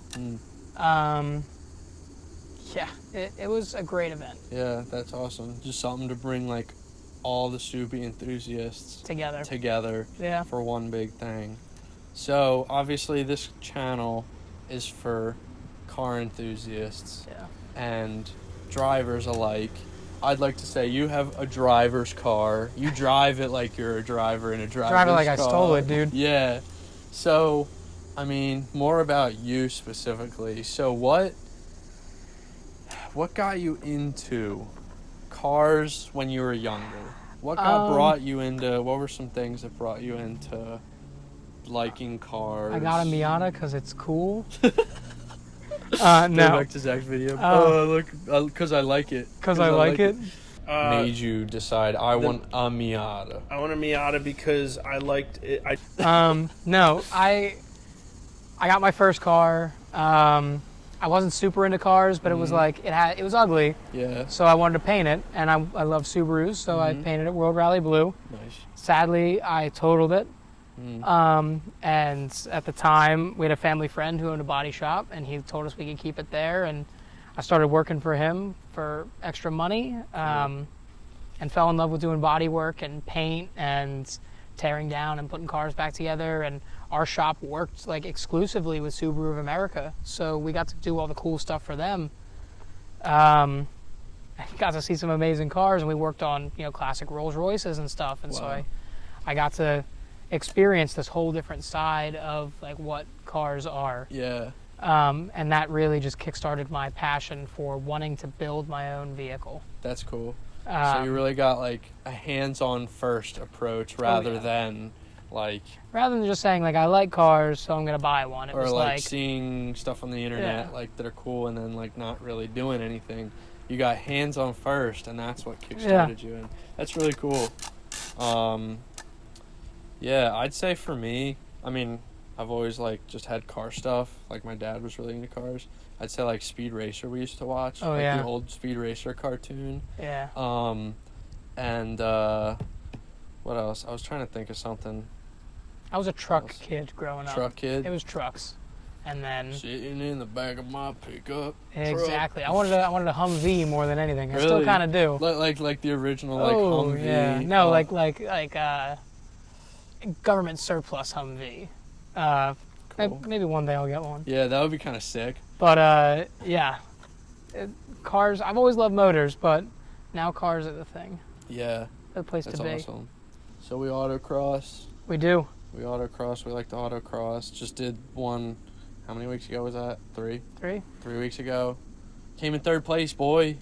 Yeah, it was a great event. Yeah, that's awesome. Just something to bring like all the Subi enthusiasts together Yeah. for one big thing. So obviously this channel is for car enthusiasts and drivers alike. I'd like to say you have a driver's car. You drive it like you're a driver in a driver's car. Drive it like I stole it, dude. Yeah. So, I mean, more about you specifically. So what got you into cars when you were younger? What brought you into, what were some things that brought you into liking cars? I got a Miata because it's cool. Go back to Zach's video. Look, because I like it. Because I like it? Made you decide, I want a Miata. I want a Miata because I liked it. No, I got my first car. I wasn't super into cars, but it was like, it was ugly. Yeah. So I wanted to paint it, and I love Subarus, so I painted it World Rally Blue. Nice. Sadly, I totaled it. And at the time, we had a family friend who owned a body shop, and he told us we could keep it there. And I started working for him for extra money, and fell in love with doing body work and paint and tearing down and putting cars back together. And our shop worked like exclusively with Subaru of America, so we got to do all the cool stuff for them. I got to see some amazing cars, and we worked on classic Rolls Royces and stuff. And so I got to experience this whole different side of like what cars are. Yeah. And that really just kickstarted my passion for wanting to build my own vehicle. That's cool. So you really got like a hands-on first approach rather than just saying like I like cars, so I'm gonna buy one. It or was like seeing stuff on the internet like that are cool and then like not really doing anything. You got hands-on first, and that's what kickstarted you. And that's really cool. Yeah, I'd say for me, I mean, I've always like just had car stuff. Like my dad was really into cars. I'd say like Speed Racer we used to watch. The old Speed Racer cartoon. Yeah. And what else? I was trying to think of something. I was a truck kid growing up. Truck kid? It was trucks. And then sitting in the back of my pickup. Exactly. Truck. I wanted a Humvee more than anything. I really? Still kind of do. Like the original Humvee. Yeah. No, like government surplus Humvee. Cool. Maybe one day I'll get one. Yeah, that would be kind of sick. But cars. I've always loved motors, but now cars are the thing. Yeah. The place to be. That's awesome. So we autocross. We do. We autocross. We like to autocross. Just did one. How many weeks ago was that? 3? 3 weeks ago. Came in 3rd place, boy,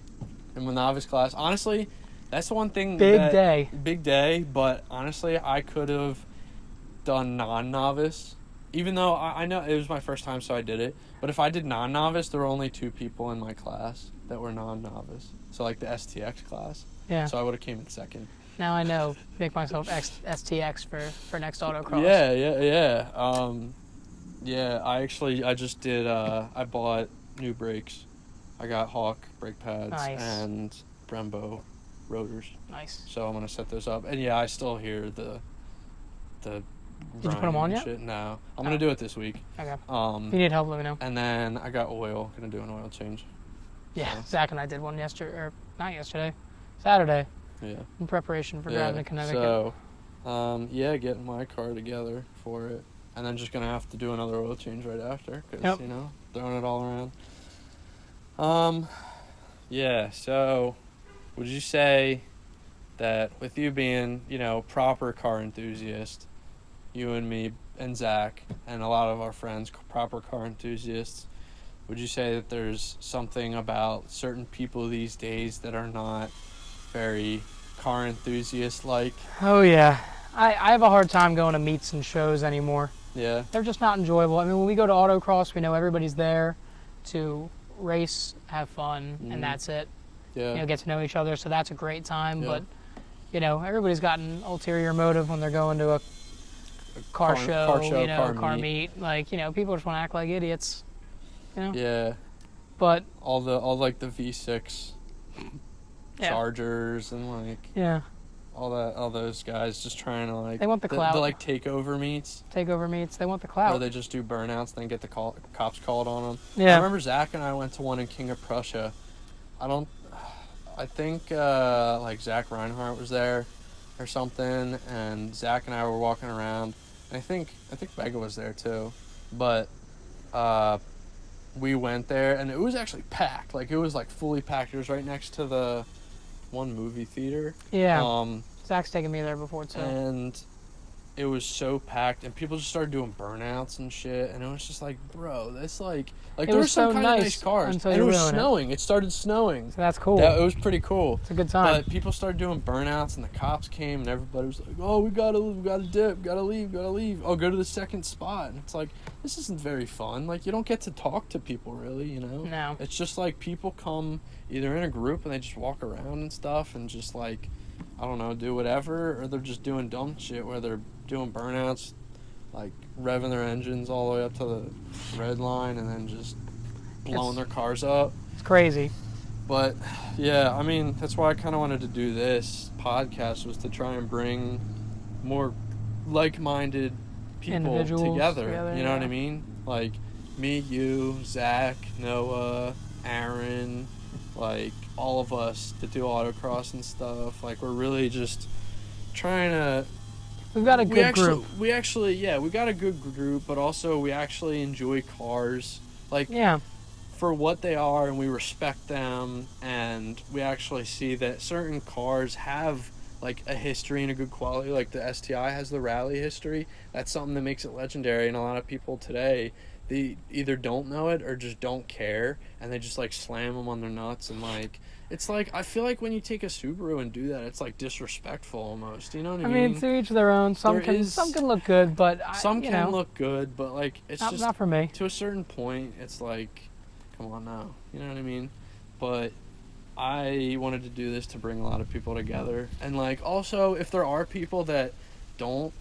in the novice class. Honestly, That's the one thing. Big day. Big day, but honestly, I could have done non-novice. Even though I know it was my first time, so I did it. But if I did non-novice, there were only 2 people in my class that were non-novice. So, like, the STX class. Yeah. So I would have came in second. Now I know. Make myself STX for next autocross. Yeah, I just did, I bought new brakes. I got Hawk brake pads and Brembo rotors. Nice. So I'm going to set those up. And, yeah, I still hear the Did you put them on yet? Shit. No. I'm going to do it this week. Okay. If you need help, let me know. And then I got oil. Going to do an oil change. Yeah, so. Zach and I did one Saturday. Yeah. In preparation for driving to Connecticut. So, getting my car together for it. And then just going to have to do another oil change right after. Because, throwing it all around. So would you say that with you being, proper car enthusiast, you and me and Zach and a lot of our friends, proper car enthusiasts, would you say that there's something about certain people these days that are not very car enthusiast-like? Oh, yeah. I have a hard time going to meets and shows anymore. Yeah. They're just not enjoyable. I mean, when we go to autocross, we know everybody's there to race, have fun, and that's it. Yeah. Get to know each other, so that's a great time. Yeah. But, everybody's got an ulterior motive when they're going to a car show, car meet. Like, people just want to act like idiots. Yeah. But all the V6 Chargers and all those guys just trying to they want the clout. The takeover meets. They want the clout. Or they just do burnouts, then get the cops called on them. Yeah. I remember Zach and I went to one in King of Prussia. I think Zach Reinhardt was there or something, and Zach and I were walking around. And I think Vega was there too, but we went there and it was actually packed. Like, it was fully packed. It was right next to the one movie theater. Yeah. Zach's taken me there before too. And it was so packed, and people just started doing burnouts and shit, and it was just bro, that's there were some kind of nice cars, and it was snowing. It started snowing. So that's cool. It was pretty cool. It's a good time. But people started doing burnouts, and the cops came, and everybody was like, "Oh, we gotta dip, gotta leave. Oh, go to the second spot." And it's this isn't very fun. You don't get to talk to people really, No. It's just people come either in a group and they just walk around and stuff, and just I don't know, do whatever, or they're just doing dumb shit where they're doing burnouts, revving their engines all the way up to the red line and then just blowing their cars up. It's crazy. But, yeah, I mean, that's why I kind of wanted to do this podcast, was to try and bring more like-minded people together. You know what I mean? Me, you, Zach, Noah, Aaron, all of us to do autocross and stuff. We're really just trying to... We've got a good group. We got a good group, but also we actually enjoy cars. For what they are, and we respect them, and we actually see that certain cars have a history and a good quality. The STI has the rally history. That's something that makes it legendary, and a lot of people today, they either don't know it or just don't care, and they just slam them on their nuts, and it's I feel when you take a Subaru and do that, it's disrespectful almost. You know what I mean? I mean, to each their own. Some can look good, but some can look good, but it's just not for me. To a certain point, it's come on now. You know what I mean? But I wanted to do this to bring a lot of people together, and also if there are people that don't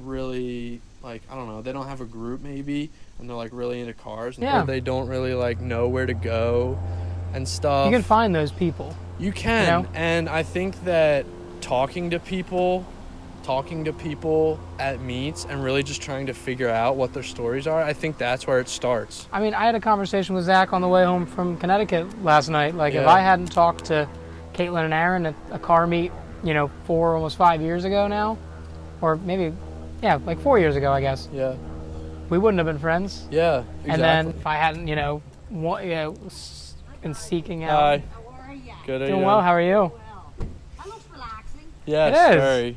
really I don't know, they don't have a group maybe, and they're really into cars, and or they don't really know where to go and stuff. You can find those people. You can, and I think that talking to people at meets and really just trying to figure out what their stories are, I think that's where it starts. I mean, I had a conversation with Zach on the way home from Connecticut last night. If I hadn't talked to Caitlin and Aaron at a car meet, 4, almost 5 years ago now, or maybe, 4 years ago, I guess. Yeah. We wouldn't have been friends. Yeah, exactly. And then if I hadn't, been seeking out. Hi. How are you? Good. Doing well. How are you? Well, that looks relaxing. Yes, it is. very.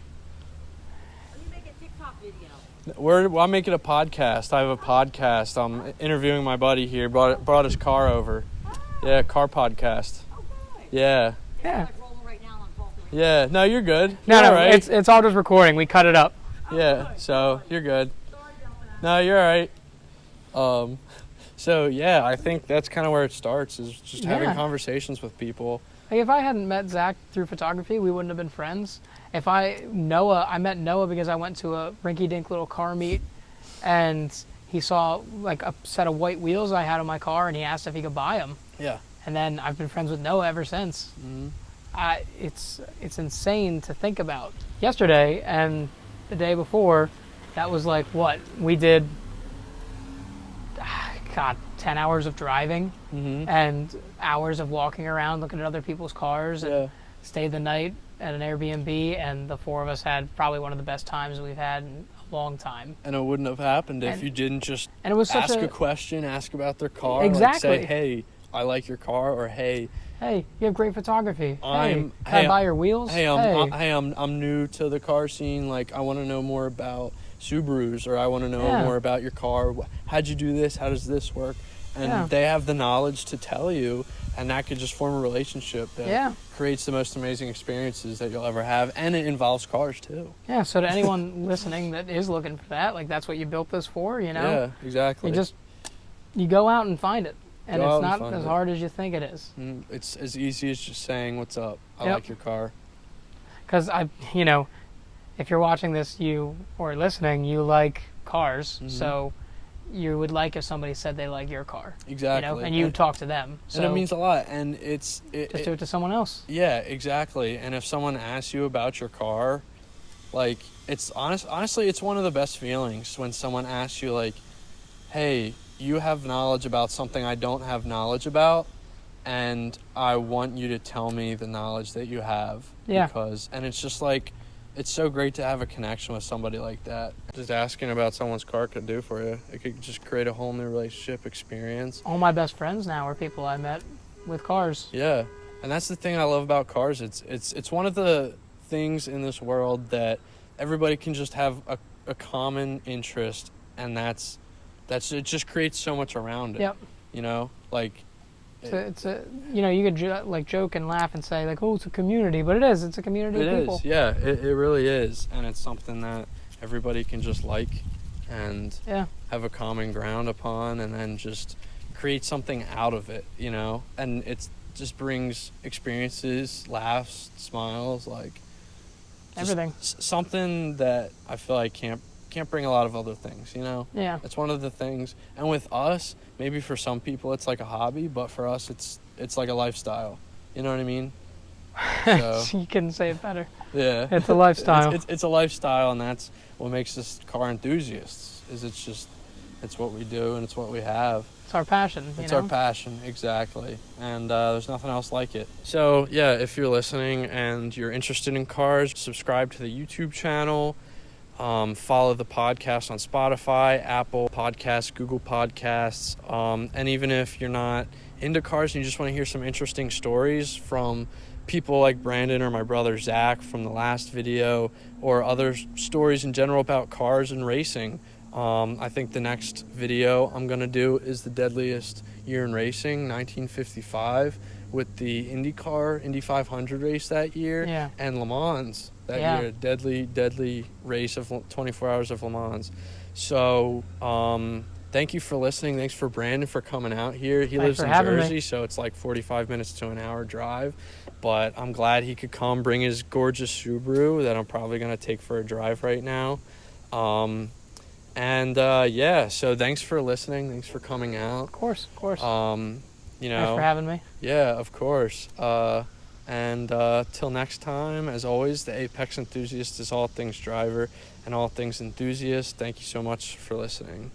Let me make a TikTok video. I'm making a podcast. I have a podcast. I'm interviewing my buddy here. Brought his car over. Yeah, car podcast. Oh, good. Yeah. Yeah. Rolling right now on Yeah, no, you're good. No, You're no, all right. it's all just recording. We cut it up. Yeah, so you're good. No, you're all right. So yeah, I think that's kind of where it starts, is just having Yeah. conversations with people. Like if I hadn't met Zach through photography, we wouldn't have been friends. I met Noah because I went to a rinky-dink little car meet, and he saw like a set of white wheels I had on my car, and he asked if he could buy them. Yeah. And then I've been friends with Noah ever since. Mm-hmm. It's insane to think about. Yesterday and the day before, that was like what we did. God, 10 hours of driving and hours of walking around looking at other people's cars, and stayed the night at an Airbnb, and the four of us had probably one of the best times we've had in a long time. And it wouldn't have happened if you didn't just and it was such ask a question, ask about their car, Exactly. like say, hey, I like your car, or hey, you have great photography. Can I hey, buy your wheels? I'm new to the car scene. Like, I want to know more about Subarus, or I want to know more about your car. How'd you do this? How does this work? And they have the knowledge to tell you, and that could just form a relationship that creates the most amazing experiences that you'll ever have, and it involves cars too. Yeah, so to anyone listening that is looking for that, like, that's what you built this for, you know? Yeah, exactly. You go out and find it, and Go it's out not and find as it. hard as you think it is. It's as easy as just saying, what's up? I like your car. Because if you're watching this, or listening, you like cars, so you would like if somebody said they like your car. Exactly. And you talk to them. So and it means a lot. And just do it to someone else. Yeah, exactly. And if someone asks you about your car, like, it's honestly, it's one of the best feelings when someone asks you, like, hey, you have knowledge about something I don't have knowledge about, and I want you to tell me the knowledge that you have. Yeah. And it's just like, it's so great to have a connection with somebody like that. Just asking about someone's car could do for you. It could just create a whole new relationship experience. All my best friends now are people I met with cars. Yeah, and that's the thing I love about cars. It's one of the things in this world that everybody can just have a common interest, and that's it just creates so much around it. Yep. Like, you could joke and laugh and say, like, oh, it's a community, but it's a community of people. It is, yeah, it really is, and it's something that everybody can just like and have a common ground upon, and then just create something out of it, and it just brings experiences, laughs, smiles, like everything. Something that I feel like can't bring a lot of other things, Yeah. It's one of the things, and with us, maybe for some people it's like a hobby, but for us it's like a lifestyle. You know what I mean? So, you couldn't say it better. Yeah. It's a lifestyle. It's a lifestyle, and that's what makes us car enthusiasts. It's what we do, and it's what we have. It's our passion. It's our passion, exactly. And there's nothing else like it. So yeah, if you're listening and you're interested in cars, subscribe to the YouTube channel. Follow the podcast on Spotify, Apple Podcasts, Google Podcasts, and even if you're not into cars and you just want to hear some interesting stories from people like Brandon or my brother Zach from the last video, or other stories in general about cars and racing, I think the next video I'm going to do is the deadliest year in racing, 1955, with the Indy 500 race that year, and Le Mans that year, deadly race of 24 hours of Le Mans. So thank you for listening. Thanks for Brandon for coming out here. He lives in Jersey, so it's like 45 minutes to an hour drive, but I'm glad he could come, bring his gorgeous Subaru that I'm probably going to take for a drive right now. So thanks for listening. Thanks for coming out. Of course. Thanks for having me. Yeah, of course. Till next time, as always, the Apex Enthusiast is all things driver and all things enthusiast. Thank you so much for listening.